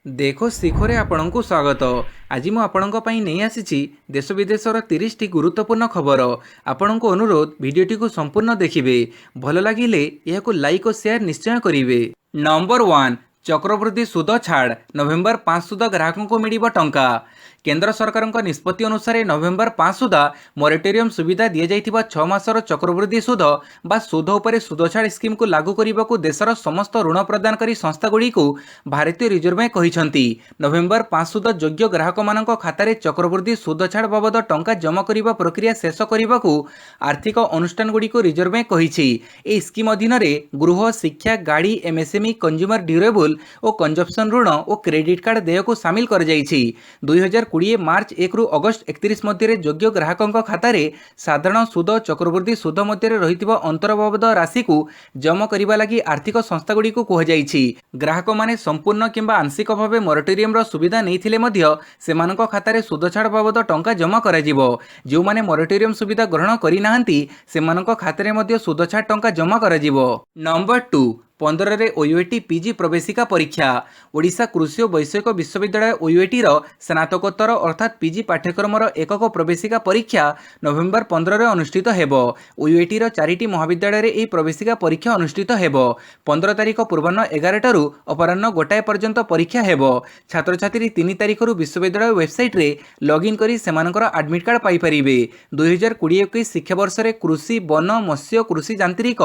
देखो शिखरे आपणଙ୍କୁ स्वागत। आज ମୁଁ ଆପଣଙ୍କ ପାଇଁ ନେଇ ଆସିଛି ଦେଶ ବିଦେଶର 30ଟି ଗୁରୁତ୍ୱପୂର୍ଣ୍ଣ ଖବର। ଆପଣଙ୍କୁ ଅନୁରୋଧ ଭିଡ଼ିଓଟିକୁ ସମ୍ପୂର୍ଣ୍ଣ ଦେଖିବେ। ଭଲ ଲାଗିଲେ ଏହାକୁ ଲାଇକ୍ ଓ ସେୟାର ନିଶ୍ଚୟ କରିବେ। ନମ୍ବର 1 ଚକ୍ରବୃଦ୍ଧି ସୁଧ ଛାଡ଼ ନଭେମ୍ବର 5 ସୁଦ୍ଧା ଗ୍ରାହକଙ୍କୁ ମିଳିବ ଟଙ୍କା। କେନ୍ଦ୍ର ସରକାରଙ୍କ ନିଷ୍ପତ୍ତି ଅନୁସାରେ ନଭେମ୍ବର 5 ସୁଦ୍ଧା ମୋରାଟୋରିୟମ୍ ସୁବିଧା ଦିଆଯାଇଥିବା 6 ମାସର ଚକ୍ରବୃଦ୍ଧି ସୁଧ ବା ସୁଧ ଉପରେ ସୁଧ ଛାଡ଼ ସ୍କିମ୍କୁ ଲାଗୁ କରିବାକୁ ଦେଶର ସମସ୍ତ ଋଣ ପ୍ରଦାନକାରୀ ସଂସ୍ଥାଗୁଡ଼ିକୁ ଭାରତୀୟ ରିଜର୍ଭ ବ୍ୟାଙ୍କ କହିଛନ୍ତି। ନଭେମ୍ବର 5 ସୁଦ୍ଧା ଯୋଗ୍ୟ ଗ୍ରାହକମାନଙ୍କ ଖାତାରେ ଚକ୍ରବୃଦ୍ଧି ସୁଧ ଛାଡ଼ ବାବଦ ଟଙ୍କା ଜମା କରିବା ପ୍ରକ୍ରିୟା ଶେଷ କରିବାକୁ ଆର୍ଥିକ ଅନୁଷ୍ଠାନଗୁଡ଼ିକୁ ରିଜର୍ଭ ବ୍ୟାଙ୍କ କହିଛି। ଏହି ସ୍କିମ୍ ଅଧୀନରେ ଗୃହ, ଶିକ୍ଷା, ଗାଡ଼ି, ଏମ୍ଏସ୍ଏମ୍ଇ, କଞ୍ଜ୍ୟୁମର ଡ୍ୟୁରେବୁଲ ଓ କଞ୍ଜମ୍ପସନ୍ ଋଣ ଓ କ୍ରେଡିଟ୍ କାର୍ଡ ଦେୟକୁ ସାମିଲ କରାଯାଇଛି। 2020 ମାର୍ଚ୍ଚ 1 ରୁ ଅଗଷ୍ଟ 31 ମଧ୍ୟରେ ଯୋଗ୍ୟ ଗ୍ରାହକଙ୍କ ଖାତାରେ ସାଧାରଣ ସୁଧ ଓ ଚକ୍ରବୃଦ୍ଧି ସୁଧ ମଧ୍ୟରେ ରହିଥିବା ଅନ୍ତର ବାବଦ ରାଶିକୁ ଜମା କରିବା ଲାଗି ଆର୍ଥିକ ସଂସ୍ଥାଗୁଡ଼ିକୁ କୁହାଯାଇଛି। ଗ୍ରାହକମାନେ ସମ୍ପୂର୍ଣ୍ଣ କିମ୍ବା ଆଂଶିକ ଭାବେ ମୋରାଟୋରିୟମର ସୁବିଧା ନେଇଥିଲେ ମଧ୍ୟ ସେମାନଙ୍କ ଖାତାରେ ସୁଧ ଛାଡ଼ ବାବଦ ଟଙ୍କା ଜମା କରାଯିବ। ଯେଉଁମାନେ ମୋରାଟୋରିୟମ ସୁବିଧା ଗ୍ରହଣ କରିନାହାନ୍ତି ସେମାନଙ୍କ ଖାତାରେ ମଧ୍ୟ ସୁଧ ଛାଡ଼ ଟଙ୍କା ଜମା କରାଯିବ। ନମ୍ବର 2 15ରେ ଓୟୁଏଟି ପିଜି ପ୍ରବେଶିକା ପରୀକ୍ଷା। ଓଡ଼ିଶା କୃଷି ଓ ବୈଷୟିକ ବିଶ୍ୱବିଦ୍ୟାଳୟ ଓୟୁଏଟିର ସ୍ନାତକୋତ୍ତର ଅର୍ଥାତ୍ ପିଜି ପାଠ୍ୟକ୍ରମର ଏକକ ପ୍ରବେଶିକା ପରୀକ୍ଷା ନଭେମ୍ବର 15ରେ ଅନୁଷ୍ଠିତ ହେବ। ଓୟୁଏଟିର 4ଟି ମହାବିଦ୍ୟାଳୟରେ ଏହି ପ୍ରବେଶିକା ପରୀକ୍ଷା ଅନୁଷ୍ଠିତ ହେବ। 15 ତାରିଖ ପୂର୍ବାହ୍ନ 11ଟାରୁ ଅପରାହ୍ନ 1ଟା ପର୍ଯ୍ୟନ୍ତ ପରୀକ୍ଷା ହେବ। ଛାତ୍ରଛାତ୍ରୀ 3 ତାରିଖରୁ ବିଶ୍ୱବିଦ୍ୟାଳୟ ୱେବସାଇଟ୍ରେ ଲଗ୍ଇନ୍ କରି ସେମାନଙ୍କର ଆଡମିଟ୍ କାର୍ଡ ପାଇପାରିବେ। 2020-21 ଶିକ୍ଷାବର୍ଷରେ କୃଷି, ବନ, ମତ୍ସ୍ୟ, କୃଷି ଯାନ୍ତ୍ରିକ,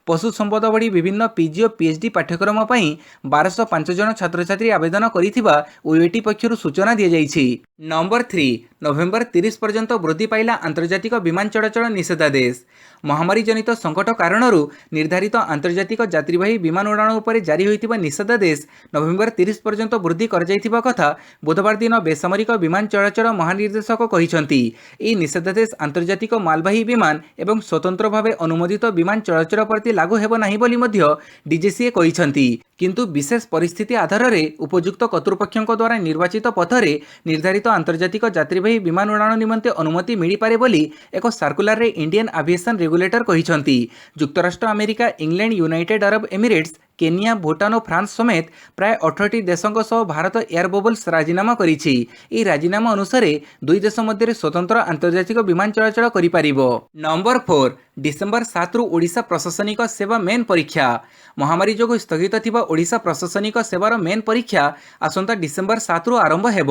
ପଶୁ ସମ୍ପଦ ଭଳି ବିଭିନ୍ନ ପିଜି ଓ ପିଏଚ୍ଡି ପାଠ୍ୟକ୍ରମ ପାଇଁ 1205 ଜଣ ଛାତ୍ରଛାତ୍ରୀ ଆବେଦନ କରିଥିବା ଓୟୁଏଟି ପକ୍ଷରୁ ସୂଚନା ଦିଆଯାଇଛି। ନମ୍ବର 3 ନଭେମ୍ବର 30 ପର୍ଯ୍ୟନ୍ତ ବୃଦ୍ଧି ପାଇଲା ଆନ୍ତର୍ଜାତିକ ବିମାନ ଚଳାଚଳ ନିଷେଧାଦେଶ। ମହାମାରୀ ଜନିତ ସଂକଟ କାରଣରୁ ନିର୍ଦ୍ଧାରିତ ଆନ୍ତର୍ଜାତିକ ଯାତ୍ରୀବାହୀ ବିମାନ ଉଡ଼ାଣ ଉପରେ ଜାରି ହୋଇଥିବା ନିଷେଧାଦେଶ ନଭେମ୍ବର 30 ପର୍ଯ୍ୟନ୍ତ ବୃଦ୍ଧି କରାଯାଇଥିବା କଥା ବୁଧବାର ଦିନ ବେସାମରିକ ବିମାନ ଚଳାଚଳ ମହାନିର୍ଦ୍ଦେଶକ କହିଛନ୍ତି। ଏହି ନିଷେଧାଦେଶ ଆନ୍ତର୍ଜାତିକ ମାଲବାହୀ ବିମାନ ଏବଂ ସ୍ୱତନ୍ତ୍ର ଭାବେ ଅନୁମୋଦିତ ବିମାନ ଚଳାଚଳ ପ୍ରତି ଲାଗୁ ହେବ ନାହିଁ ବୋଲି ମଧ୍ୟ ଡିଜିସିଏ କହିଛନ୍ତି। କିନ୍ତୁ ବିଶେଷ ପରିସ୍ଥିତି ଆଧାରରେ ଉପଯୁକ୍ତ କର୍ତ୍ତୃପକ୍ଷଙ୍କ ଦ୍ୱାରା ନିର୍ବାଚିତ ପଥରେ ନିର୍ଦ୍ଧାରିତ ଆନ୍ତର୍ଜାତିକ ଯାତ୍ରୀବାହୀ ବିମାନ ଉଡ଼ାଣ ନିମନ୍ତେ ଅନୁମତି ମିଳିପାରେ ବୋଲି ଏକ ସାର୍କୁଲାରରେ ଇଣ୍ଡିଆନ୍ ଆଭିଏସନ୍ ରେଗୁଲେଟର କହିଛନ୍ତି। ଯୁକ୍ତରାଷ୍ଟ୍ର America, England, United Arab Emirates, Kenya, Bhutan ଓ ଫ୍ରାନ୍ସ ସମେତ ପ୍ରାୟ 18ଟି ଦେଶଙ୍କ ସହ ଭାରତ ଏୟାର ବବଲ୍ସ ରାଜିନାମା କରିଛି। ଏହି ରାଜିନାମା ଅନୁସାରେ ଦୁଇ ଦେଶ ମଧ୍ୟରେ ସ୍ୱତନ୍ତ୍ର ଆନ୍ତର୍ଜାତିକ ବିମାନ ଚଳାଚଳ କରିପାରିବ। ନମ୍ବର 4 ଡିସେମ୍ବର 7ରୁ ଓଡ଼ିଶା ପ୍ରଶାସନିକ ସେବା ମେନ୍ ପରୀକ୍ଷା। ମହାମାରୀ ଯୋଗୁଁ ସ୍ଥଗିତ ଥିବା ଓଡ଼ିଶା ପ୍ରଶାସନିକ ସେବାର ମେନ୍ ପରୀକ୍ଷା ଆସନ୍ତା ଡିସେମ୍ବର 7ରୁ ଆରମ୍ଭ ହେବ।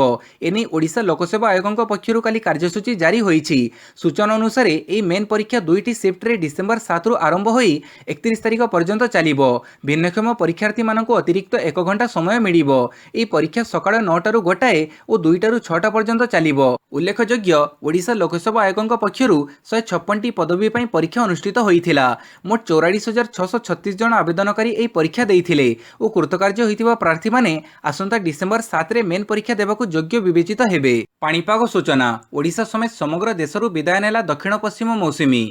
ଏନେଇ ଓଡ଼ିଶା ଲୋକସେବା ଆୟୋଗଙ୍କ ପକ୍ଷରୁ କାଲି କାର୍ଯ୍ୟସୂଚୀ ଜାରି ହୋଇଛି। ସୂଚନା ଅନୁସାରେ ଏହି ମେନ୍ ପରୀକ୍ଷା 2ଟି ଶିଫ୍ଟରେ ଡିସେମ୍ବର 7ରୁ ଆରମ୍ଭ ହୋଇ 31 ତାରିଖ ପର୍ଯ୍ୟନ୍ତ ଚାଲିବ। ଭିନ୍ନକ୍ଷମ ପରୀକ୍ଷାର୍ଥୀମାନଙ୍କୁ ଅତିରିକ୍ତ 1 ଘଣ୍ଟା ସମୟ ମିଳିବ। ଏହି ପରୀକ୍ଷା ସକାଳ 9ଟାରୁ 1ଟାଏ ଓ 2ଟାରୁ 6ଟା ପର୍ଯ୍ୟନ୍ତ ଚାଲିବ। ଉଲ୍ଲେଖଯୋଗ୍ୟ, ଓଡ଼ିଶା ଲୋକସେବା ଆୟୋଗଙ୍କ ପକ୍ଷରୁ 156ଟି ପଦବୀ ପାଇଁ ପରୀକ୍ଷା ଅନୁଷ୍ଠିତ ହୋଇଥିଲା। ମୋଟ 44,636 ଜଣ ଆବେଦନକାରୀ ଏହି ପରୀକ୍ଷା ଦେଇଥିଲେ ଓ କୃତକାର୍ଯ୍ୟ ହୋଇଥିବା ପ୍ରାର୍ଥୀମାନେ ଆସନ୍ତା ଡିସେମ୍ବର 7ରେ ମେନ୍ ପରୀକ୍ଷା ଦେବାକୁ ଯୋଗ୍ୟ ବିବେଚିତ ହେବେ। ପାଣିପାଗ ସୂଚନା। ଓଡ଼ିଶା ସମେତ ସମଗ୍ର ଦେଶରୁ ବିଦାୟ ନେଲା ଦକ୍ଷିଣ ପଶ୍ଚିମ ମୌସୁମୀ।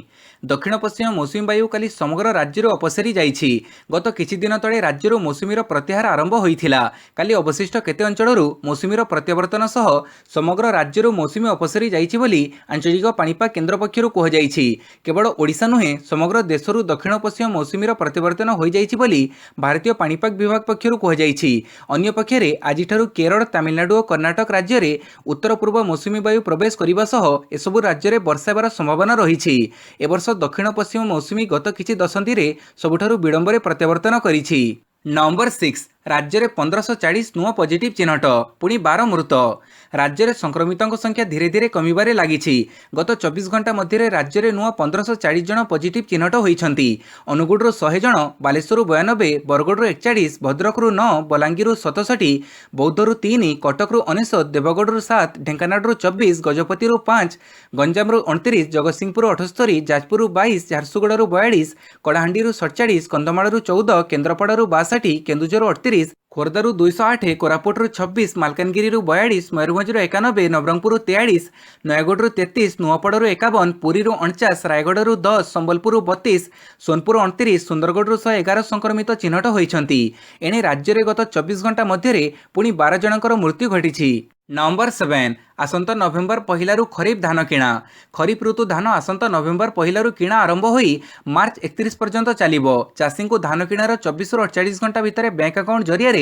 ଦକ୍ଷିଣ ପଶ୍ଚିମ ମୌସୁମୀ ବାୟୁ କାଲି ସମଗ୍ର ରାଜ୍ୟରୁ ଅପସରି ଯାଇଛି। ଗତ କିଛି ଦିନ ତଳେ ରାଜ୍ୟରୁ ମୌସୁମୀର ପ୍ରତ୍ୟାହାର ଆରମ୍ଭ ହୋଇଥିଲା। କାଲି ଅବଶିଷ୍ଟ କେତେ ଅଞ୍ଚଳରୁ ମୌସୁମୀର ପ୍ରତ୍ୟାବର୍ତ୍ତନ ସହ ସମଗ୍ର ରାଜ୍ୟରୁ ମୌସୁମୀ ଅପସରି ଯାଇଛି ବୋଲି ଆଞ୍ଚଳିକ ପାଣିପାଗ କେନ୍ଦ୍ର ପକ୍ଷରୁ କୁହାଯାଇଛି। କେବଳ ଓଡ଼ିଶା ନୁହେଁ, ସମଗ୍ର ଦେଶରୁ ଦକ୍ଷିଣ ପଶ୍ଚିମ ମୌସୁମୀର ପ୍ରତ୍ୟାବର୍ତ୍ତନ ହୋଇଯାଇଛି ବୋଲି ଭାରତୀୟ ପାଣିପାଗ ବିଭାଗ ପକ୍ଷରୁ କୁହାଯାଇଛି। ଅନ୍ୟପକ୍ଷରେ ଆଜିଠାରୁ କେରଳ, ତାମିଲନାଡୁ ଓ କର୍ଣ୍ଣାଟକ ରାଜ୍ୟରେ ଉତ୍ତର ପୂର୍ବ ମୌସୁମୀ ବାୟୁ ପ୍ରବେଶ କରିବା ସହ ଏସବୁ ରାଜ୍ୟରେ ବର୍ଷା ହେବାର ସମ୍ଭାବନା ରହିଛି। ଏବର୍ଷ ଦକ୍ଷିଣ ପଶ୍ଚିମ ମୌସୁମୀ ଗତ କିଛି ଦଶନ୍ଧିରେ ସବୁଠାରୁ ବିଳମ୍ବରେ ପ୍ରତ୍ୟାବର୍ତ୍ତନ କରିଛି। ନମ୍ବର 6 ରାଜ୍ୟରେ 1540 ନୂଆ ପଜିଟିଭ୍ ଚିହ୍ନଟ, ପୁଣି 12 ମୃତ। ରାଜ୍ୟରେ ସଂକ୍ରମିତଙ୍କ ସଂଖ୍ୟା ଧୀରେ ଧୀରେ କମିବାରେ ଲାଗିଛି। ଗତ 24 ଘଣ୍ଟା ମଧ୍ୟରେ ରାଜ୍ୟରେ ନୂଆ 1540 ଜଣ ପଜିଟିଭ୍ ଚିହ୍ନଟ ହୋଇଛନ୍ତି। ଅନୁଗୁଳରୁ 100 ଜଣ, ବାଲେଶ୍ୱରରୁ 92, ବରଗଡ଼ରୁ 41, ଭଦ୍ରକରୁ 9, ବଲାଙ୍ଗୀରରୁ 67, ବୌଦ୍ଧରୁ 3, କଟକରୁ 99, ଦେବଗଡ଼ରୁ 7, ଢେଙ୍କାନାଳରୁ 24, ଗଜପତିରୁ 5, ଗଞ୍ଜାମରୁ 29, ଜଗତସିଂହପୁରରୁ 78, ଯାଜପୁରରୁ 22, ଝାରସୁଗୁଡ଼ାରୁ 42, କଳାହାଣ୍ଡିରୁ 47, କନ୍ଧମାଳରୁ 14, କେନ୍ଦ୍ରାପଡ଼ାରୁ 62, କେନ୍ଦୁଝରରୁ 38, ଖୋର୍ଦ୍ଧାରୁ 208, କୋରାପୁଟରୁ 26, ମାଲକାନଗିରିରୁ 42, ମୟୂରଭଞ୍ଜରୁ 91, ନବରଙ୍ଗପୁରରୁ 43, ନୟାଗଡ଼ରୁ 33, ନୂଆପଡ଼ାରୁ 51, ପୁରୀରୁ 49, ରାୟଗଡ଼ାରୁ 10, ସମ୍ବଲପୁରରୁ 32, ସୋନପୁର 29, ସୁନ୍ଦରଗଡ଼ରୁ 111 ସଂକ୍ରମିତ ଚିହ୍ନଟ ହୋଇଛନ୍ତି। ଏଣେ ରାଜ୍ୟରେ ଗତ 24 ଘଣ୍ଟା ମଧ୍ୟରେ ପୁଣି 12 ଜଣଙ୍କର ମୃତ୍ୟୁ ଘଟିଛି। नंबर 7 आसंता नवेम्बर पहिलारू खरीफ धान किणा खरीफ ऋतु धान आसंता नवेम्बर पहिलारू किणा आरंभ होई मार्च 31 पर्यंत चलिबो। चाषी को धान किणार 24 रु 48 घंटा भितर बैंक अकाउंट जरिया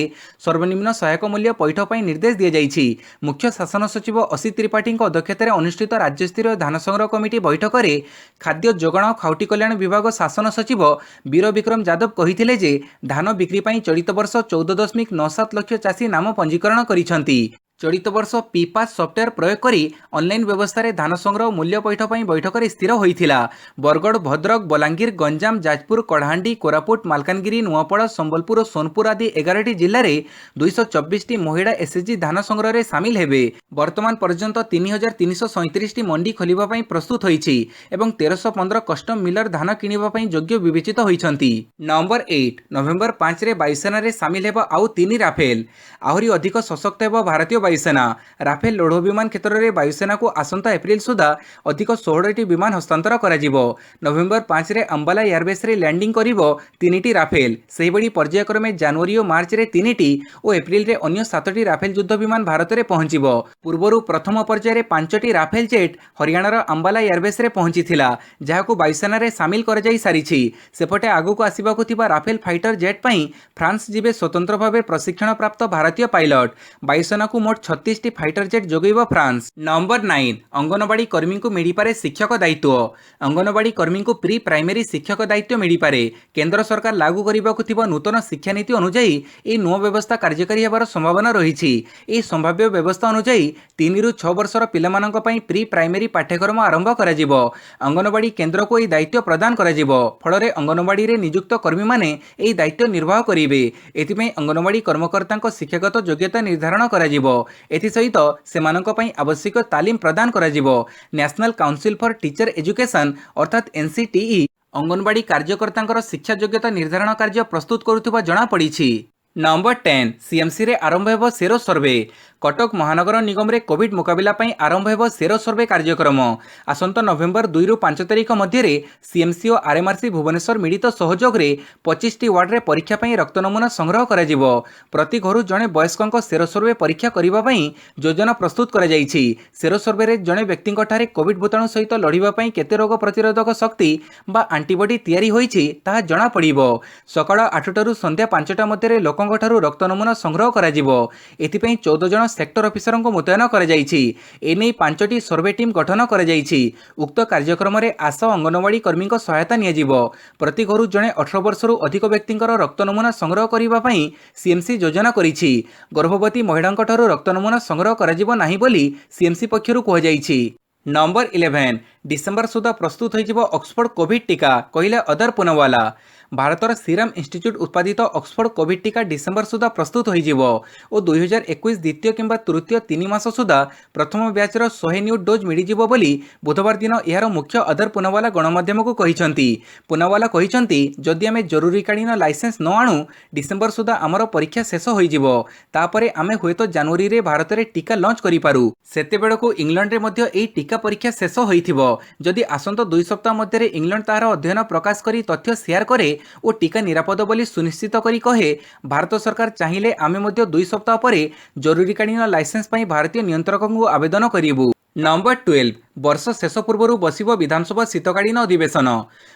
सर्वनिम्न सहायक मूल्य पैठ पर निर्देश दी जाइछि। मुख्य शासन सचिव असी त्रिपाठी अध्यक्षतार अनुष्ठित राज्यस्तरीय धान संग्रह कमिटी बैठक में खाद्य जोगाण और खाउटी कल्याण विभाग शासन सचिव वीर विक्रम यादव कहिथिले जे धान बिक्री पई चलित वर्ष 14.97 लाख चाषी नाम पंजीकरण करिसंती। चलित वर्ष पीपास सॉफ्टवेयर प्रयोग करी ऑनलाइन व्यवस्था रे धान संग्रह मूल्य पैठ पर बैठक में स्थिर होइथिला। बरगढ़, भद्रक, बलांगीर, गंजाम, जाजपुर, कढ़ाहांडी, कोरापुट, मालकानगिरी, नुआपड़ा, संबलपुर और सोनपुर आदि 11 जिले में 224 महिला एसएचजी धान संग्रह रे सामिल हेबे। वर्तमान पर्यंत 3337 मंडी खोलिबा पई प्रस्तुत होईछि एवं 1315 कस्टम मिलर धान किनिबा पई योग्य विवेचित होइछंती। नंबर 8 नवेम्बर 5 रे वायुसेना रे सामिल हेबा आउ 3 राफेल। आहुरी अधिक सशक्त हेबा भारतीय वायुसेना। राफेल लौह विमान क्षेत्र में वायुसेना को आसंता एप्रिल सुधा अधिक 16 विमान हस्तांतर करा जिवो। नवेम्बर 5 रे अंबाला एयरबेस रे लैंडिंग करिवो 3टी राफेल। सेही बड़ी पर्यायक्रमे जनवरी और मार्च रे 3टी और एप्रिल रे अन्य 7टी राफेल युद्ध विमान भारत रे पहुंचिबो। पूर्वरु प्रथम पर्याय रे 5टी राफेल जेट हरियाणार अंबाला एयरबेस रे पहुंचीथिला, जहाकु वायुसेना रे शामिल करा जाई सारिछि। सेपटे आगुको आसिबाकु थिबा राफेल फाइटर जेट पई फ्रांस जिबे स्वतंत्र भावे प्रशिक्षण प्राप्त भारतीय पायलट। वायुसेना को मोट 36टी फाइटर जेट जोगैब फ्रांस। नंबर 9 अंगनवाड़ी कर्मी को मिलिपारे शिक्षक दायित्व। अंगनवाड़ी कर्मी को प्री प्राइमरी शिक्षक दायित्व मिलिपारे। केंद्र सरकार लागू करबाकु थिबा नूतन शिक्षा नीति अनुसार ए नुआ व्यवस्था कार्यकारी हेबार संभावना रहिछि। ए संभाव्य व्यवस्था अनुसार 3 रु 6 वर्षर पिलामानंक पई प्री प्राइमरी पाठ्यक्रम आरंभ करा जिवो। अंगनवाड़ी केंद्र को ए दायित्व प्रदान करा जिवो। फଳରେ अंगनवाड़ी रे नियुक्त कर्मी माने ए दायित्व निर्वाह करिवे। एथिपई अंगनवाड़ी कर्मकर्ता शिक्षागत योग्यता निर्धारण करा जिवो। एथिसहित सेमानंक पई आवश्यक तालीम प्रदान करा जिवो। National council for teacher education अर्थात एनसीटीई अंगनवाड़ी कार्यकर्ता शिक्षा योग्यता निर्धारण कार्य प्रस्तुत करुवा जना पड़ी। नंबर 10 सीएमसी रे आरंभ हेबो सेरो सर्वे। कटक महानगर निगम रे कोविड मुकाबिला पई आरंभ हेबो सेरो सर्वे कार्यक्रम। आसंता नवेम्बर 2 रु 5 तारिख मध्य रे सीएमसी और आरएमआरसी भुवनेश्वर मिलित सहयोग रे 25टी वार्ड रे परीक्षा पई रक्त नमूना संग्रह करा जिवो। प्रति घरु जणे वयस्कंक सेरो सर्वे परीक्षा करिबा पई योजना प्रस्तुत करा जाईछि। सेरो सर्वे रे जणे व्यक्तिंक ठारे कोविड भूताणु सहित लढिबा पई केते रोग प्रतिरोधक शक्ति बा एंटीबॉडी तयारी होईछि ताहा जणा पड़िबो। सकाळ 8 रु संध्या 5टा मध्य रे लोकंक ठारू रक्त नमूना संग्रह करा जिवो। एथिपई 14 जण सेक्टर ऑफिसर को मुतयन करा जाईछि। एने 5टी सर्वे टीम गठन करा जाईछि। उक्त कार्यक्रम रे आशा अंगनवाड़ी कर्मी को सहायता निया जिवो। प्रति घरु जणे 18 वर्षरु अधिक व्यक्तिंकर रक्त नमूना संग्रह करिबा पई सीएमसी योजना करिछि। गर्भवती महिलांक ठारू रक्त नमूना संग्रह करा जिवो नाही बोली सीएमसी पक्षरु कह जाईछि। नंबर 11 डिसेम्बर सुधा प्रस्तुत हो ऑक्सफोर्ड कोविड टीका कहले अदर पुनवाला। भारतर सीरम इंस्टीट्यूट उत्पादित ऑक्सफोर्ड कोविड टीका डिसेम्बर सुधा प्रस्तुत हो 2021 द्वितीय किंबा तृतीय 3 मास सुधा प्रथम बैचर 100 न्यू डोज मिलिजिवो बोली बुधवार दिन यार मुख्य अदर पुनवाला गणमाध्यम को कहिसंती। पुनवाला कहिसंती जदि आमे जरूरीकालीन लाइसेंस न आणु डिसेम्बर सुधा आमर परीक्षा शेष होइजिवो। तापरे आमे हुएतो जनवरी रे भारत रे टीका लॉन्च करि पारू। सेतेबेळको इंग्लैंड रे मध्य एई टीका परीक्षा शेष होइथिवो। जदि आसंत 2 सप्ताह मध्य रे इंग्लैंड तार अध्ययन प्रकाश करी तथ्य शेयर करे और टीका निरापद बोली सुनिश्चित करी कहे भारत सरकार चाहिए आमे मध्य 2 सप्ताह परे जरूरीकालीन लाइसेंस पई भारतीय नियंत्रक को आवेदन करिबु। नंबर 12 वर्ष शेष पूर्व बसिब विधानसभा शीतकालीन अधिवेशन।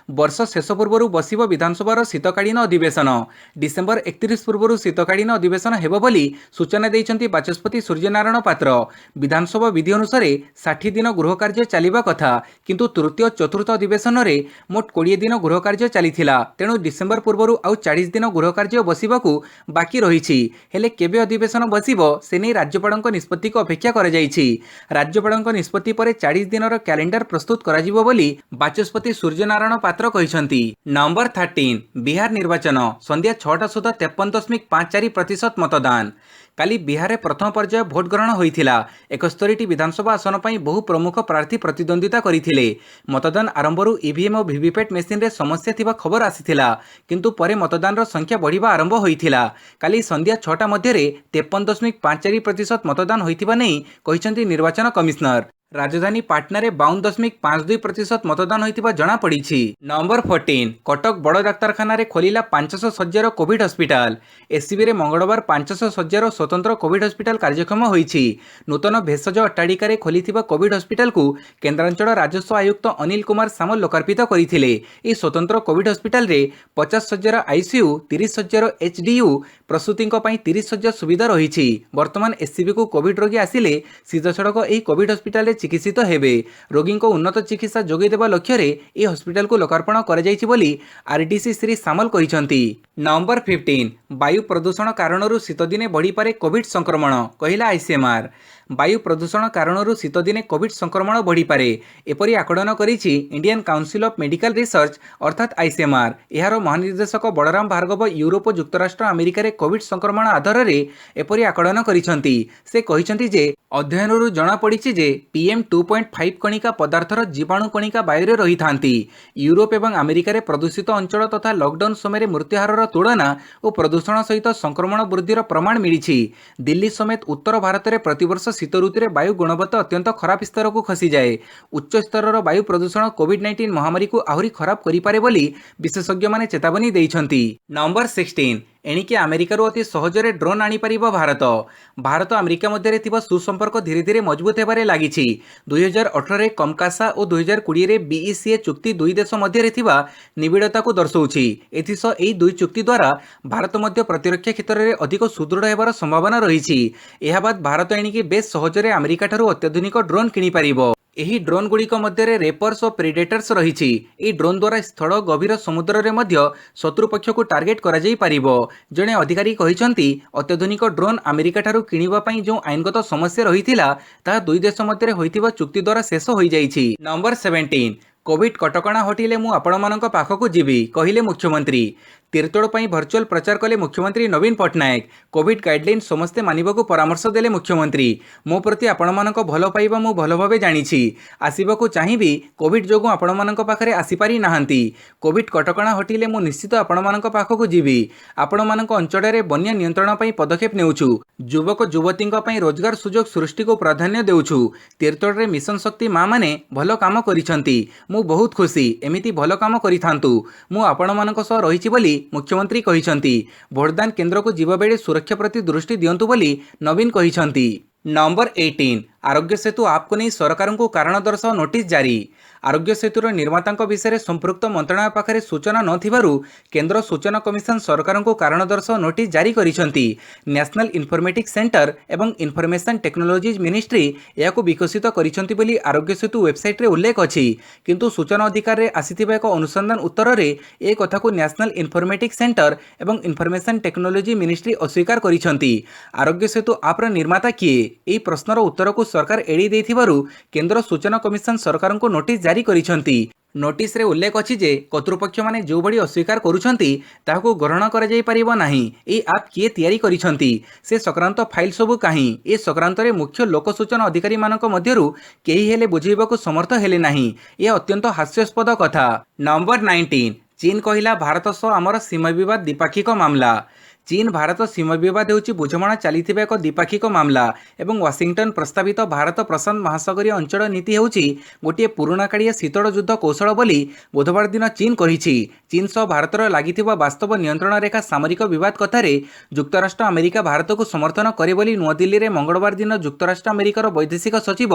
वर्ष शेष पूर्व बसिब विधानसभा शीतकालीन अधिवेशन। डिसेम्बर 31 पूर्व शीतकालीन अधिवेशन हेब बोली सूचना देइछंती बाचस्पति सूर्यनारायण पात्र। विधानसभा विधि अनुसार 60 दिन गृह कार्य चलिबा कथा, किंतु तृतीय चतुर्थ अधिवेशन रे मोट 20 दिन गृह कार्य चलिथिला। तेणु डिसेम्बर पूर्व आउ 40 दिन गृह कार्य बसिबाकू बाकी रहिछि। हेले केबे अधिवेशन बसिब से नै राज्यपालक निष्पत्ति को अपेक्षा करा जाइछि। राज्यपालक निष्पत्ति पर 40 दिनर कैलेंडर प्रस्तुत करा जिवो बोली बाचस्पति सूर्यनारायण पात्र कहिसंती। नंबर 13 बिहार निर्वाचन संध्या 6टा सुधा 53.54% मतदान। काली बिहार प्रथम पर्याय भोट ग्रहण होइथिला। 71टी विधानसभा आसन पई बहु प्रमुख प्रार्थी प्रतिद्वंदिता करिथिले। मतदान आरंभरू ईवीएम और वीवीपैट मेसिन रे समस्या थिबा खबर आसिथिला, किंतु परे मतदान रो संख्या बढ़िबा आरंभ होइथिला। काली संध्या 6टा मध्य रे 53.54% मतदान होइथिबा नै कहिसंती निर्वाचन कमिश्नर। राजधानी पाटना रे 52.52% मतदान होइतिबा जणा पड़िछि। नंबर 14 कटक बड़ डाक्तरखाना रे खोलिला 500 सज्जार कोविड हॉस्पिटल। एससीबी रे मंगलवार 500 सज्जार स्वतंत्र कोविड हॉस्पिटल कार्यक्षम होइछि। नूतन भेषज अट्टाड़िका रे खोलिथिबा कोविड हॉस्पिटल को केन्द्रांचल राजस्व आयुक्त अनिल कुमार सामल लोकार्पित करथिले। ए स्वतंत्र कोविड हॉस्पिटल रे 50 सज्जार आईसीयू, 30 सज्जार एचडीयू, प्रसूतिंक पई 30 सज्जार सुविधा रहिछि। वर्तमान एससीबी को कोविड रोगी आसिले सीधा सड़क एही कोविड हॉस्पिटल रे चिकित्सित हेबे। रोगी को उन्नत चिकित्सा जोगै देबा लक्ष्य रे ए हॉस्पिटल को लोकार्पण कर जाइछि बोली आरडीसी श्री सामल कहिसंती। नंबर 15 वायु प्रदूषण कारणरू शीत दिने बढ़ी पारे कोविड संक्रमण, कहिला आईसीएमआर। वायु प्रदूषण कारणरू शीत दिने कोविड संक्रमण बढ़ी पारे एपरि आकलन करिछि Indian Council of Medical Research अर्थात आईसीएमआर। एहार महानिर्देशक बलराम भार्गव यूरोप और युक्तराष्ट्र अमेरिका रे कोविड संक्रमण आधार रे एपरि आकलन करिसंती। से कहिसंती जे अध्ययनरू जणा पड़िछि जे पीएम 2.5 कणिका पदार्थर जीवाणु कणिका वायुरे रही थांती। यूरोप एवं अमेरिका रे प्रदूषित अंचल तथा लॉकडाउन समय मृत्युहार तुलना और प्रदूषण सहित संक्रमण वृद्धिर प्रमाण मिली। दिल्ली समेत उत्तर भारत में प्रतिवर्ष शीत ऋतु में वायु गुणवत्ता अत्यंत खराब स्तर को खसी जाए। उच्च स्तर वायु प्रदूषण कोविड-19 महामारी को आहरी खराब करिपारे बोली विशेषज्ञ माने चेतावनी देइछंती। नंबर 16 एणिके अमेरिकार अति सहजरे ड्रोन आनीपर भारत। भारत अमेरिका मध्य थिबा सुसंपर्क धीरे धीरे मजबूत हेबारे लागिछि। 2018 कमकासा और 2020 रे बीईसीए चुक्ति दुई देश मध्य थिबा निबिड़ता को दर्शाउछि। एथिसह एही दुई चुक्ति द्वारा भारत मध्य प्रतिरक्षा क्षेत्र में अधिक सुदृढ़ हेबार संभावना रहिछि। एहा बाद भारत एणिके बेस सहजरे अमेरिका ठारू अत्याधुनिक ड्रोन किनि पारिबो। एही ड्रोन गुड़िक मध्य रेपर्स और प्रेडेटर्स रहिछि। एही ड्रोन द्वारा स्थल गभीर समुद्र रे मध्य शत्रु पक्ष को टार्गेट करा जाई पारिबो। जणे अधिकारी कहिसंती अत्याधुनिक ड्रोन अमेरिका ठारू किनिबा पई जो आईनगत समस्या रहिथिला ताहा दुई देश मध्य होइतिबा चुक्ति द्वारा शेष होई जाइछि। नंबर 17 कोविड कटकणा हटिले मु आपणमानक पाखकु जीवी, कहिले मुख्यमंत्री। तीर्थोड़ पर भर्चुआल प्रचार कले मुख्यमंत्री नवीन पट्टनायक। कोविड गाइडलाइन समस्ते मानिबाकू परामर्श देले मुख्यमंत्री। मो प्रति आपणमानक भल पाइबा मु भल भाबे जानिछि। आसिबाकू चाहिबी, कोविड जोगु आपणमानक पाखरे आसीपारि नाहांती। कोविड कटकणा हटिले मु निश्चित आपणमानक पाखकू जीवी। आपणमानक अंचଳରେ बन्या नियंत्रण पई पदक्षेप नेउछु। युवक युवतींक पई रोजगार सुजोग सृष्टि को प्राधान्य देउछु। तीर्थोड़ रे मिशन शक्ति मां माने भल काम करिसंती। मु बहुत खुशी, एमिति भल काम करिथांतु। मु आपणमानक सह रहिछि बोली मुख्यमंत्री कहिसंती। भोटदान केन्द्र को जीवा बेले सुरक्षा प्रति दृष्टि दियंतु बोली नवीन कहिसंती। नंबर 18 आरोग्य सेतु आप को नहीं सरकार को कारण दर्शाओ नोटिस जारी। आरोग्य सेतुर निर्माता विषय संपृक्त मंत्रणालय पाखरे सूचना नथिबारु केंद्र सूचना कमिशन सरकार को कारण दर्शाओ नोटिस जारी करिसंती। नेशनल इन्फॉर्मेटिक्स सेंटर एवं इन्फॉर्मेशन टेक्नोलॉजी मिनिस्ट्री याकू विकसित करिसंती बोली आरोग्य सेतु वेबसाइट रे उल्लेख अछि। किंतु सूचना अधिकार रे आसीथिबा एक अनुसंधान उत्तर रे ए कथा को नेशनल इन्फॉर्मेटिक्स सेंटर एवं इन्फॉर्मेशन टेक्नोलॉजी मिनिस्ट्री अस्वीकार करिसंती। आरोग्य सेतु आप निर्माता किए, एही प्रश्नर उत्तर को सरकार एड़ी देथिबारु केंद्र सूचना कमिशन सरकार को नोटिस जारी करिसंती। नोटिस रे उल्लेख अछि जे कर्तृपक्ष माने जो बड़ी अस्वीकार करुछंती ताहाको ग्रहण करा जाई परिबो नाही। ए आप किए तयारी करिसंती, से संक्रांत फाइल सबु काहीं, ए संक्रांत रे मुख्य लोक सूचना अधिकारी मानक मध्यरु केही हेले बुझेबाको समर्थ हेले नाही। ए अत्यंत हास्यास्पद कथा। नंबर 19 चीन कहिला भारत सह आमर सीमा विवाद द्विपाक्षिक मामला। चीन भारत सीमा बद होची बुझामणा चलीथिबा एक द्विपाक्षिक मामला एवं वाशिंगटन प्रस्तावित भारत प्रशांत महासागरीय अंचल नीति होची गोटे पुराणाकाळीय शीतल युद्ध कौशल बोली बुधवार दिन चीन कहिछि। चीन सह भारतर लागिथिबा वास्तव नियंत्रण रेखा सामरिक विवाद कथारे युक्तराष्ट्र अमेरिका भारत को समर्थन करे बोली नुआदिल्ली रे मंगलवार दिन युक्तराष्ट्र अमेरिकार वैदेशिक सचिव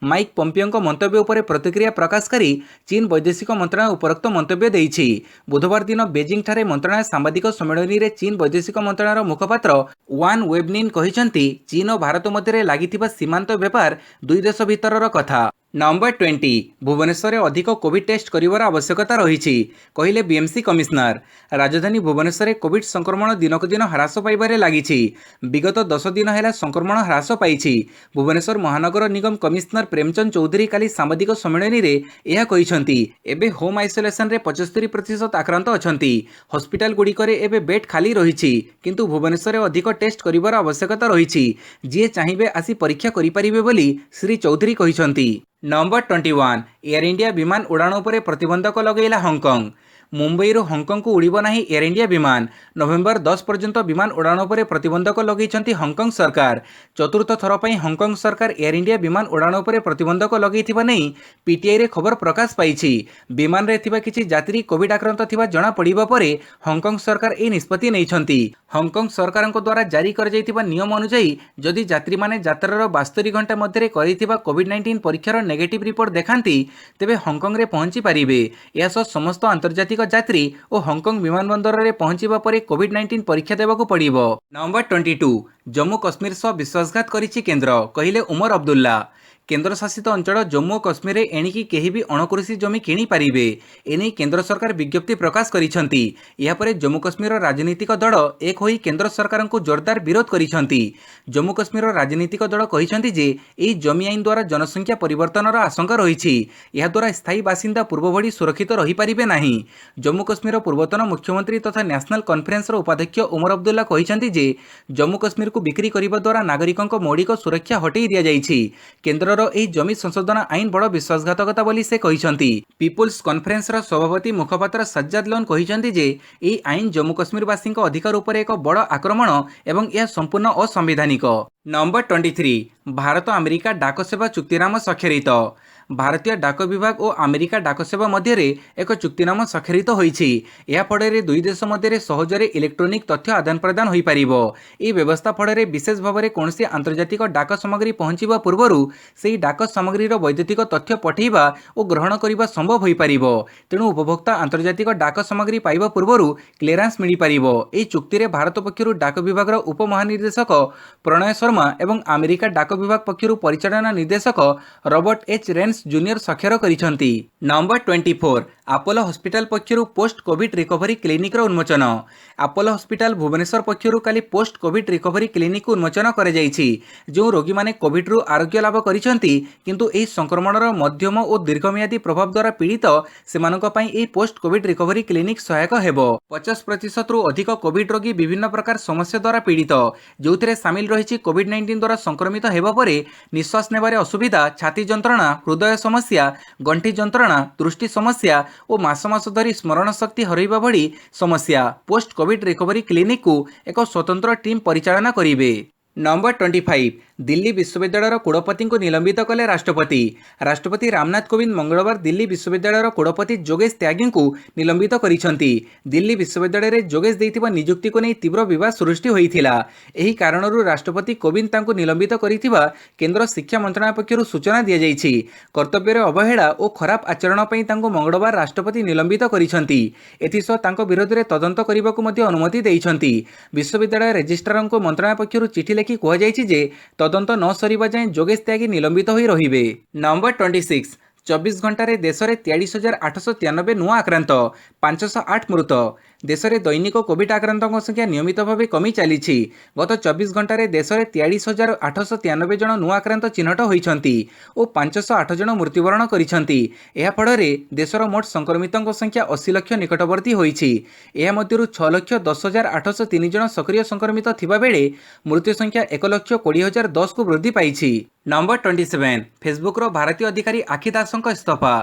माइक पम्पियों मंतव्य उपर प्रतिक्रिया प्रकाश करी चीन वैदेशिक मंत्रालय उपरोक्त मंतव्य देइछि। बुधवार दिन बेजिंग ठारे मंत्रालय सांबादिक सम्मेलन रे चीन वैदेशिक मंत्रालय मुखपात्र वान वेबनिन कहिसंती चीन और भारत मध्य लागिथिबा सीमांत व्यापार दुई देश भितरर कथा। नंबर 20 भुवनेश्वर में अधिक कोविड टेस्ट करिवार आवश्यकता रही कहले बीएमसी कमिशनर। राजधानी भुवनेश्वर कोविड संक्रमण दिनक दिन ह्रास पाइबारे लागिछि। विगत 10 दिन है संक्रमण ह्रास पाइछि। भुवनेश्वर महानगर निगम कमिशनर प्रेमचंद चौधरी काली सांबादिक सम्मेलन में यह कहिसंती एबे होम आइसोलेशन रे 75% आक्रांत अछंती। हॉस्पिटल गुड़िकरे एबे बेड खाली रहिछि, किंतु भुवनेश्वर में अधिक टेस्ट करिवार आवश्यकता रहिछि। जे चाहिबे आसी परीक्षा करि परिबे बोली श्री चौधरी कहिसंती। नंबर 21 एयर इंडिया विमान उड़ाण पर प्रतिबंधक लगेला हांगकांग। मुंबईରୁ ହଂକଂକୁ ଉଡ଼ିବ ନାହିଁ ଏୟାର ଇଣ୍ଡିଆ ବିମାନ। ନଭେମ୍ବର 10 ପର୍ଯ୍ୟନ୍ତ ବିମାନ ଉଡ଼ାଣ ଉପରେ ପ୍ରତିବନ୍ଧକ ଲଗାଇଛନ୍ତି ହଂକଂ ସରକାର। ଚତୁର୍ଥ ଥର ପାଇଁ ହଂକଂ ସରକାର ଏୟାର ଇଣ୍ଡିଆ ବିମାନ ଉଡ଼ାଣ ଉପରେ ପ୍ରତିବନ୍ଧକ ଲଗାଇଥିବା ନେଇ ପିଟିଆଇରେ ଖବର ପ୍ରକାଶ ପାଇଛି। ବିମାନରେ ଥିବା କିଛି ଯାତ୍ରୀ କୋଭିଡ୍ ଆକ୍ରାନ୍ତ ଥିବା ଜଣାପଡ଼ିବା ପରେ ହଂକଂ ସରକାର ଏହି ନିଷ୍ପତ୍ତି ନେଇଛନ୍ତି। ହଂକଂ ସରକାରଙ୍କ ଦ୍ୱାରା ଜାରି କରାଯାଇଥିବା ନିୟମ ଅନୁଯାୟୀ ଯଦି ଯାତ୍ରୀମାନେ ଯାତ୍ରାର 72 ଘଣ୍ଟା ମଧ୍ୟରେ କରିଥିବା କୋଭିଡ୍-19 ପରୀକ୍ଷାର ନେଗେଟିଭ୍ ରିପୋର୍ଟ ଦେଖାନ୍ତି ତେବେ ହଂକଂରେ ପହଞ୍ଚି ପାରିବେ। ଏହାସହ ସମସ୍ତ ଆନ୍ତର୍ଜାତିକ ଯାତ୍ରୀ ଓ ହଂକଂ ବିମାନବନ୍ଦରରେ ପହଞ୍ଚିବା ପରେ କୋଭିଡ୍-19 ପରୀକ୍ଷା ଦେବାକୁ ପଡ଼ିବ। ନମ୍ବର 22 ଜମ୍ମୁ କାଶ୍ମୀର ସହ ବିଶ୍ୱାସଘାତ କରିଛି କେନ୍ଦ୍ର, କହିଲେ ଉମର ଅବଦୁଲ୍ଲା। କେନ୍ଦ୍ରଶାସିତ ଅଞ୍ଚଳ ଜମ୍ମୁ ଓ କାଶ୍ମୀରରେ ଏଣିକି କେହି ବି ଅଣକୃଷି ଜମି କିଣିପାରିବେ। ଏନେଇ କେନ୍ଦ୍ର ସରକାର ବିଜ୍ଞପ୍ତି ପ୍ରକାଶ କରିଛନ୍ତି। ଏହାପରେ ଜମ୍ମୁ କାଶ୍ମୀରର ରାଜନୈତିକ ଦଳ ଏକ ହୋଇ କେନ୍ଦ୍ର ସରକାରଙ୍କୁ ଜୋରଦାର ବିରୋଧ କରିଛନ୍ତି। ଜମ୍ମୁ କାଶ୍ମୀରର ରାଜନୈତିକ ଦଳ କହିଛନ୍ତି ଯେ ଏହି ଜମି ଆଇନ ଦ୍ୱାରା ଜନସଂଖ୍ୟା ପରିବର୍ତ୍ତନର ଆଶଙ୍କା ରହିଛି। ଏହାଦ୍ୱାରା ସ୍ଥାୟୀ ବାସିନ୍ଦା ପୂର୍ବ ଭଳି ସୁରକ୍ଷିତ ରହିପାରିବେ ନାହିଁ। ଜମ୍ମୁ କାଶ୍ମୀରର ପୂର୍ବତନ ମୁଖ୍ୟମନ୍ତ୍ରୀ ତଥା ନ୍ୟାସନାଲ କନଫରେନ୍ସର ଉପାଧ୍ୟକ୍ଷ ଉମର ଅବଦୁଲ୍ଲା କହିଛନ୍ତି ଯେ ଜମ୍ମୁ କାଶ୍ମୀରକୁ ବିକ୍ରି କରିବା ଦ୍ୱାରା ନାଗରିକଙ୍କ ମୌଳିକ ସୁରକ୍ଷା ହଟେଇ ଦିଆଯାଇଛି। କେନ୍ଦ୍ରର ଏହି ଜମି ସଂଶୋଧନ ଆଇନ ବଡ଼ ବିଶ୍ୱାସଘାତକତା ବୋଲି ସେ କହିଛନ୍ତି। ପିପୁଲ୍ସ କନଫରେନ୍ସର ସଭାପତି ମୁଖପାତ୍ର ସଜ୍ଜାଦ ଲୋନ୍ କହିଛନ୍ତି ଯେ ଏହି ଆଇନ ଜମ୍ମୁ କାଶ୍ମୀରବାସୀଙ୍କ ଅଧିକାର ଉପରେ ଏକ ବଡ଼ ଆକ୍ରମଣ ଏବଂ ଏହା ସମ୍ପୂର୍ଣ୍ଣ ଅସାମ୍ବିଧାନିକ। ନମ୍ବର 23 ଭାରତ ଆମେରିକା ଡାକ ସେବା ଚୁକ୍ତିନାମ ସ୍ୱାକ୍ଷରିତ। ଭାରତୀୟ ଡାକ ବିଭାଗ ଓ ଆମେରିକା ଡାକ ସେବା ମଧ୍ୟରେ ଏକ ଚୁକ୍ତିନାମା ସ୍ୱାକ୍ଷରିତ ହୋଇଛି। ଏହା ଫଳରେ ଦୁଇ ଦେଶ ମଧ୍ୟରେ ସହଜରେ ଇଲେକ୍ଟ୍ରୋନିକ୍ ତଥ୍ୟ ଆଦାନ ପ୍ରଦାନ ହୋଇପାରିବ। ଏହି ବ୍ୟବସ୍ଥା ଫଳରେ ବିଶେଷ ଭାବରେ କୌଣସି ଆନ୍ତର୍ଜାତିକ ଡାକ ସାମଗ୍ରୀ ପହଞ୍ଚିବା ପୂର୍ବରୁ ସେହି ଡାକ ସାମଗ୍ରୀର ବୈଦ୍ୟୁତିକ ତଥ୍ୟ ପଠାଇବା ଓ ଗ୍ରହଣ କରିବା ସମ୍ଭବ ହୋଇପାରିବ। ତେଣୁ ଉପଭୋକ୍ତା ଆନ୍ତର୍ଜାତିକ ଡାକ ସାମଗ୍ରୀ ପାଇବା ପୂର୍ବରୁ କ୍ଲିୟରାନ୍ସ ମିଳିପାରିବ। ଏହି ଚୁକ୍ତିରେ ଭାରତ ପକ୍ଷରୁ ଡାକ ବିଭାଗର ଉପମହାନିର୍ଦ୍ଦେଶକ ପ୍ରଣୟ ଶର୍ମା ଏବଂ ଆମେରିକା ଡାକ ବିଭାଗ ପକ୍ଷରୁ ପରିଚାଳନା ନିର୍ଦ୍ଦେଶକ ରବର୍ଟ ଏଚ୍ ରେନ୍ସ ଜୁନିୟର ସ୍ୱାକ୍ଷର କରିଛନ୍ତି। ନମ୍ବର 24 ଆପୋଲୋ ହସ୍ପିଟାଲ ପକ୍ଷରୁ ପୋଷ୍ଟ କୋଭିଡ୍ ରିକଭରି କ୍ଲିନିକ୍ର ଉନ୍ମୋଚନ। ଆପୋଲୋ ହସ୍ପିଟାଲ ଭୁବନେଶ୍ୱର ପକ୍ଷରୁ କାଲି ପୋଷ୍ଟ କୋଭିଡ୍ ରିକଭରି କ୍ଲିନିକ୍ ଉନ୍ମୋଚନ କରାଯାଇଛି। ଯେଉଁ ରୋଗୀମାନେ କୋଭିଡ୍ରୁ ଆରୋଗ୍ୟ ଲାଭ କରିଛନ୍ତି କିନ୍ତୁ ଏହି ସଂକ୍ରମଣର ମଧ୍ୟମ ଓ ଦୀର୍ଘମିଆଦୀ ପ୍ରଭାବ ଦ୍ୱାରା ପୀଡ଼ିତ ସେମାନଙ୍କ ପାଇଁ ଏହି ପୋଷ୍ଟ କୋଭିଡ୍ ରିକଭରି କ୍ଲିନିକ୍ ସହାୟକ ହେବ। 50%ରୁ ଅଧିକ କୋଭିଡ୍ ରୋଗୀ ବିଭିନ୍ନ ପ୍ରକାର ସମସ୍ୟା ଦ୍ୱାରା ପୀଡ଼ିତ, ଯେଉଁଥିରେ ସାମିଲ ରହିଛି କୋଭିଡ୍-19 ଦ୍ୱାରା ସଂକ୍ରମିତ ହେବା ପରେ ନିଶ୍ୱାସ ନେବାରେ ଅସୁବିଧା, ଛାତି ଯନ୍ତ୍ରଣା, ହୃଦୟ ସମସ୍ୟା, ଗଣ୍ଠି ଯନ୍ତ୍ରଣା, ଦୃଷ୍ଟି ସମସ୍ୟା ଓ ମାସ ମାସ ଧରି ସ୍ମରଣ ଶକ୍ତି ହରାଇବା ଭଳି ସମସ୍ୟା। ପୋଷ୍ଟ କୋଭିଡ୍ ରିକଭରି କ୍ଲିନିକ୍କୁ ଏକ ସ୍ୱତନ୍ତ୍ର ଟିମ୍ ପରିଚାଳନା କରିବେ। ନମ୍ବର 25 ଦିଲ୍ଲୀ ବିଶ୍ୱବିଦ୍ୟାଳୟର କୁଳପତିଙ୍କୁ ନିଲମ୍ବିତ କଲେ ରାଷ୍ଟ୍ରପତି। ରାଷ୍ଟ୍ରପତି ରାମନାଥ କୋବିନ୍ଦ ମଙ୍ଗଳବାର ଦିଲ୍ଲୀ ବିଶ୍ୱବିଦ୍ୟାଳୟର କୁଳପତି ଯୋଗେଶ ତ୍ୟାଗୀଙ୍କୁ ନିଲମ୍ବିତ କରିଛନ୍ତି। ଦିଲ୍ଲୀ ବିଶ୍ୱବିଦ୍ୟାଳୟରେ ଯୋଗେଶ ଦେଇଥିବା ନିଯୁକ୍ତିକୁ ନେଇ ତୀବ୍ର ବିବାଦ ସୃଷ୍ଟି ହୋଇଥିଲା। ଏହି କାରଣରୁ ରାଷ୍ଟ୍ରପତି କୋବିନ୍ଦ ତାଙ୍କୁ ନିଲମ୍ବିତ କରିଥିବା କେନ୍ଦ୍ର ଶିକ୍ଷା ମନ୍ତ୍ରଣାଳୟ ପକ୍ଷରୁ ସୂଚନା ଦିଆଯାଇଛି। କର୍ତ୍ତବ୍ୟରେ ଅବହେଳା ଓ ଖରାପ ଆଚରଣ ପାଇଁ ତାଙ୍କୁ ମଙ୍ଗଳବାର ରାଷ୍ଟ୍ରପତି ନିଲମ୍ବିତ କରିଛନ୍ତି। ଏଥିସହ ତାଙ୍କ ବିରୋଧରେ ତଦନ୍ତ କରିବାକୁ ମଧ୍ୟ ଅନୁମତି ଦେଇଛନ୍ତି। ବିଶ୍ୱବିଦ୍ୟାଳୟ ରେଜିଷ୍ଟ୍ରାରଙ୍କୁ ମନ୍ତ୍ରଣାଳୟ ପକ୍ଷରୁ ଚିଠି ଲେଖି କୁହାଯାଇଛି ଯେ ତଦନ୍ତ ନ ସରିବା ଯାଏଁ ଯୋଗେଶ ତ୍ୟାଗୀ ନିଲମ୍ବିତ ହୋଇ ରହିବେ। ନମ୍ବର 26 24 ଘଣ୍ଟାରେ ଦେଶରେ 43,893 ନୂଆ ଆକ୍ରାନ୍ତ, 508 ମୃତ। ଦେଶରେ ଦୈନିକ କୋଭିଡ୍ ଆକ୍ରାନ୍ତଙ୍କ ସଂଖ୍ୟା ନିୟମିତ ଭାବେ କମି ଚାଲିଛି। ଗତ 24 ଘଣ୍ଟାରେ ଦେଶରେ 43,893 ଜଣ ନୂଆ ଆକ୍ରାନ୍ତ ଚିହ୍ନଟ ହୋଇଛନ୍ତି ଓ 508 ଜଣ ମୃତ୍ୟୁବରଣ କରିଛନ୍ତି। ଏହା ଫଳରେ ଦେଶର ମୋଟ ସଂକ୍ରମିତଙ୍କ ସଂଖ୍ୟା 80 ଲକ୍ଷ ନିକଟବର୍ତ୍ତୀ ହୋଇଛି। ଏହା ମଧ୍ୟରୁ 6,10,803 ଜଣ ସକ୍ରିୟ ସଂକ୍ରମିତ ଥିବାବେଳେ ମୃତ୍ୟୁ ସଂଖ୍ୟା 1,20,010କୁ ବୃଦ୍ଧି ପାଇଛି। ନମ୍ବର 27 ଫେସବୁକ୍ର ଭାରତୀୟ ଅଧିକାରୀ ଆଖି ଦାସଙ୍କ ଇସ୍ତଫା।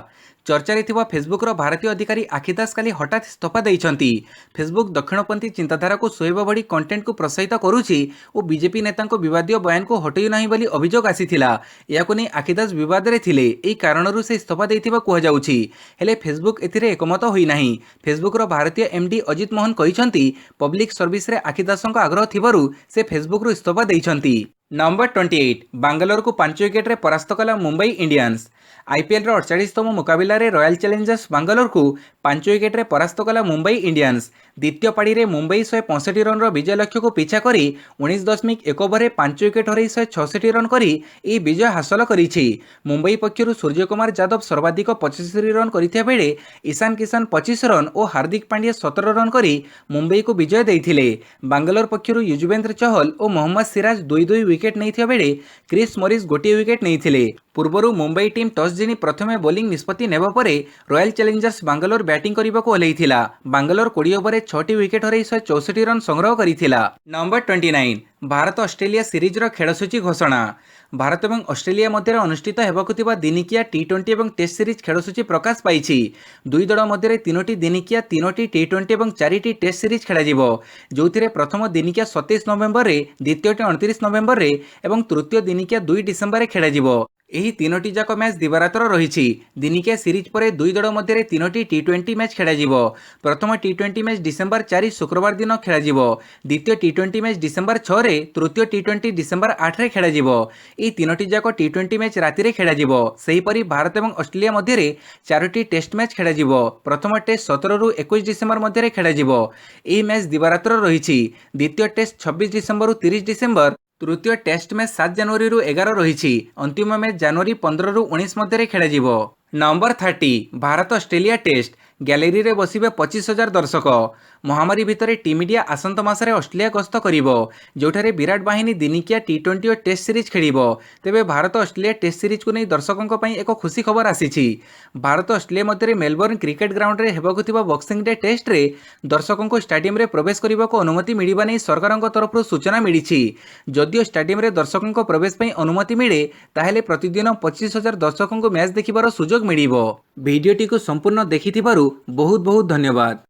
ଚର୍ଚ୍ଚାରେ ଥିବା ଫେସବୁକ୍ର ଭାରତୀୟ ଅଧିକାରୀ ଆଖି ଦାସ କାଲି ହଠାତ୍ ଇସ୍ତଫା ଦେଇଛନ୍ତି। ଫେସବୁକ୍ ଦକ୍ଷିଣପନ୍ଥୀ ଚିନ୍ତାଧାରାକୁ ଶୋଇବା ଭଳି କଣ୍ଟେଣ୍ଟକୁ ପ୍ରୋତ୍ସାହିତ କରୁଛି ଓ ବିଜେପି ନେତାଙ୍କ ବିବାଦୀୟ ବୟାନକୁ ହଟେଇ ନାହିଁ ବୋଲି ଅଭିଯୋଗ ଆସିଥିଲା। ଏହାକୁ ନେଇ ଆଖି ଦାସ ବିବାଦରେ ଥିଲେ। ଏହି କାରଣରୁ ସେ ଇସ୍ତଫା ଦେଇଥିବା କୁହାଯାଉଛି। ହେଲେ ଫେସବୁକ୍ ଏଥିରେ ଏକମତ ହୋଇନାହିଁ। ଫେସବୁକ୍ର ଭାରତୀୟ ଏମ୍ଡି ଅଜିତ ମୋହନ କହିଛନ୍ତି ପବ୍ଲିକ୍ ସର୍ଭିସରେ ଆଖି ଦାସଙ୍କ ଆଗ୍ରହ ଥିବାରୁ ସେ ଫେସବୁକ୍ରୁ ଇସ୍ତଫା ଦେଇଛନ୍ତି। ନମ୍ବର 28 ବାଙ୍ଗାଲୋରକୁ 5 ୱିକେଟରେ ପରାସ୍ତ କଲା ମୁମ୍ବାଇ ଇଣ୍ଡିଆନ୍ସ। ଆଇପିଏଲ୍ର 48ତମ ମୁକାବିଲାରେ ରୟାଲ ଚ୍ୟାଲେଞ୍ଜର୍ସ ବାଙ୍ଗାଲୋରକୁ 5 ୱିକେଟରେ ପରାସ୍ତ କଲା ମୁମ୍ବାଇ ଇଣ୍ଡିଆନ୍ସ। ଦ୍ୱିତୀୟ ପାଳିରେ ମୁମ୍ବାଇ 165 ରନ୍ର ବିଜୟ ଲକ୍ଷ୍ୟକୁ ପିଛା କରି 19.1 ଓଭରରେ 5 ୱିକେଟ୍ ହରାଇ 166 ରନ୍ କରି ଏହି ବିଜୟ ହାସଲ କରିଛି। ମୁମ୍ବାଇ ପକ୍ଷରୁ ସୂର୍ଯ୍ୟକୁମାର ଯାଦବ ସର୍ବାଧିକ 75 ରନ୍ କରିଥିବା ବେଳେ ଇଶାନ କିଶାନ 25 ରନ୍ ଓ ହାର୍ଦ୍ଦିକ ପାଣ୍ଡ୍ୟା 17 ରନ୍ କରି ମୁମ୍ବାଇକୁ ବିଜୟ ଦେଇଥିଲେ। ବାଙ୍ଗାଲୋର ପକ୍ଷରୁ ୟୁଜବେନ୍ଦ୍ର ଚହଲ ଓ ମହମ୍ମଦ ସିରାଜ 2-2 ୱିକେଟ୍ ନେଇଥିବା ବେଳେ କ୍ରିସ୍ ମରିସ୍ ଗୋଟିଏ ୱିକେଟ୍ ନେଇଥିଲେ। ପୂର୍ବରୁ ମୁମ୍ବାଇ ଟିମ୍ ଟସ୍ ଜିଣି ପ୍ରଥମେ ବୋଲିଂ ନିଷ୍ପତ୍ତି ନେବା ପରେ ରୟାଲ ଚ୍ୟାଲେଞ୍ଜର୍ସ ବାଙ୍ଗାଲୋର ବ୍ୟାଟିଂ କରିବାକୁ ଓହ୍ଲାଇଥିଲା। ବାଙ୍ଗାଲୋର 20 ଓଭରରେ 6ଟି ୱିକେଟ୍ ହରାଇ 164 ରନ୍ ସଂଗ୍ରହ କରିଥିଲା। ନମ୍ବର 29 ଭାରତ ଅଷ୍ଟ୍ରେଲିଆ ସିରିଜର ଖେଳସୂଚୀ ଘୋଷଣା। ଭାରତ ଏବଂ ଅଷ୍ଟ୍ରେଲିଆ ମଧ୍ୟରେ ଅନୁଷ୍ଠିତ ହେବାକୁ ଥିବା ଦିନିକିଆ ଟି20 ଏବଂ ଟେଷ୍ଟ ସିରିଜ୍ ଖେଳସୂଚୀ ପ୍ରକାଶ ପାଇଛି। ଦୁଇ ଦଳ ମଧ୍ୟରେ 3ଟି ଦିନିକିଆ, 3ଟି ଟି20 ଏବଂ 4ଟି ଟେଷ୍ଟ ସିରିଜ୍ ଖେଳାଯିବ, ଯେଉଁଥିରେ ପ୍ରଥମ ଦିନିକିଆ 27 ନଭେମ୍ବରରେ, ଦ୍ୱିତୀୟଟି 29 ନଭେମ୍ବରରେ ଏବଂ ତୃତୀୟ ଦିନିକିଆ 2 ଡିସେମ୍ବରରେ ଖେଳାଯିବ। ଏହି ତିନୋଟି ଯାକ ମ୍ୟାଚ୍ ଦିବାରାତ୍ର ରହିଛି। ଦିନିକିଆ ସିରିଜ୍ ପରେ ଦୁଇ ଦଳ ମଧ୍ୟରେ 3ଟି ଟି20 ମ୍ୟାଚ୍ ଖେଳାଯିବ। ପ୍ରଥମ ଟି20 ମ୍ୟାଚ୍ ଡିସେମ୍ବର 4 ଶୁକ୍ରବାର ଦିନ ଖେଳାଯିବ। ଦ୍ୱିତୀୟ ଟି20 ମ୍ୟାଚ୍ ଡିସେମ୍ବର 6ରେ, ତୃତୀୟ ଟି20 ଡିସେମ୍ବର 8ରେ ଖେଳାଯିବ। ଏହି ତିନୋଟି ଯାକ ଟି20 ମ୍ୟାଚ୍ ରାତିରେ ଖେଳାଯିବ। ସେହିପରି ଭାରତ ଏବଂ ଅଷ୍ଟ୍ରେଲିଆ ମଧ୍ୟରେ 4ଟି ଟେଷ୍ଟ ମ୍ୟାଚ୍ ଖେଳାଯିବ। ପ୍ରଥମ ଟେଷ୍ଟ 17ରୁ 21 ଡିସେମ୍ବର ମଧ୍ୟରେ ଖେଳାଯିବ। ଏହି ମ୍ୟାଚ୍ ଦିବାରାତ୍ର ରହିଛି। ଦ୍ୱିତୀୟ ଟେଷ୍ଟ 26 ଡିସେମ୍ବରରୁ 30 ଡିସେମ୍ବର, ତୃତୀୟ ଟେଷ୍ଟ ମ୍ୟାଚ୍ 7 ଜାନୁଆରୀରୁ 11 ରହିଛି। ଅନ୍ତିମ ମ୍ୟାଚ୍ ଜାନୁଆରୀ 15ରୁ 19 ମଧ୍ୟରେ ଖେଳାଯିବ। Number 30 Bharat Australia test. ଗ୍ୟାଲେରୀରେ ବସିବେ 25,000 ଦର୍ଶକ। ମହାମାରୀ ଭିତରେ ଟିମ୍ ଇଣ୍ଡିଆ ଆସନ୍ତା ମାସରେ ଅଷ୍ଟ୍ରେଲିଆ ଗସ୍ତ କରିବ, ଯେଉଁଠାରେ ବିରାଟ ବାହିନୀ ଦିନିକିଆ ଟି20 ଓ ଟେଷ୍ଟ ସିରିଜ୍ ଖେଳିବ। ତେବେ ଭାରତ ଅଷ୍ଟ୍ରେଲିଆ ଟେଷ୍ଟ ସିରିଜକୁ ନେଇ ଦର୍ଶକଙ୍କ ପାଇଁ ଏକ ଖୁସି ଖବର ଆସିଛି। ଭାରତ ଅଷ୍ଟ୍ରେଲିଆ ମଧ୍ୟରେ ମେଲବର୍ଣ୍ଣ କ୍ରିକେଟ ଗ୍ରାଉଣ୍ଡରେ ହେବାକୁ ଥିବା ବକ୍ସିଂ ଡେ ଟେଷ୍ଟରେ ଦର୍ଶକଙ୍କୁ ଷ୍ଟାଡିୟମରେ ପ୍ରବେଶ କରିବାକୁ ଅନୁମତି ମିଳିବା ନେଇ ସରକାରଙ୍କ ତରଫରୁ ସୂଚନା ମିଳିଛି। ଯଦିଓ ଷ୍ଟାଡିୟମରେ ଦର୍ଶକଙ୍କ ପ୍ରବେଶ ପାଇଁ ଅନୁମତି ମିଳେ, ତାହେଲେ ପ୍ରତିଦିନ 25,000 ଦର୍ଶକଙ୍କୁ ମ୍ୟାଚ୍ ଦେଖିବାର ସୁଯୋଗ ମିଳିବ। ଭିଡିଓଟିକୁ ସମ୍ପୂର୍ଣ୍ଣ ଦେଖିଥିବାରୁ ବହୁତ ବହୁତ ଧନ୍ୟବାଦ।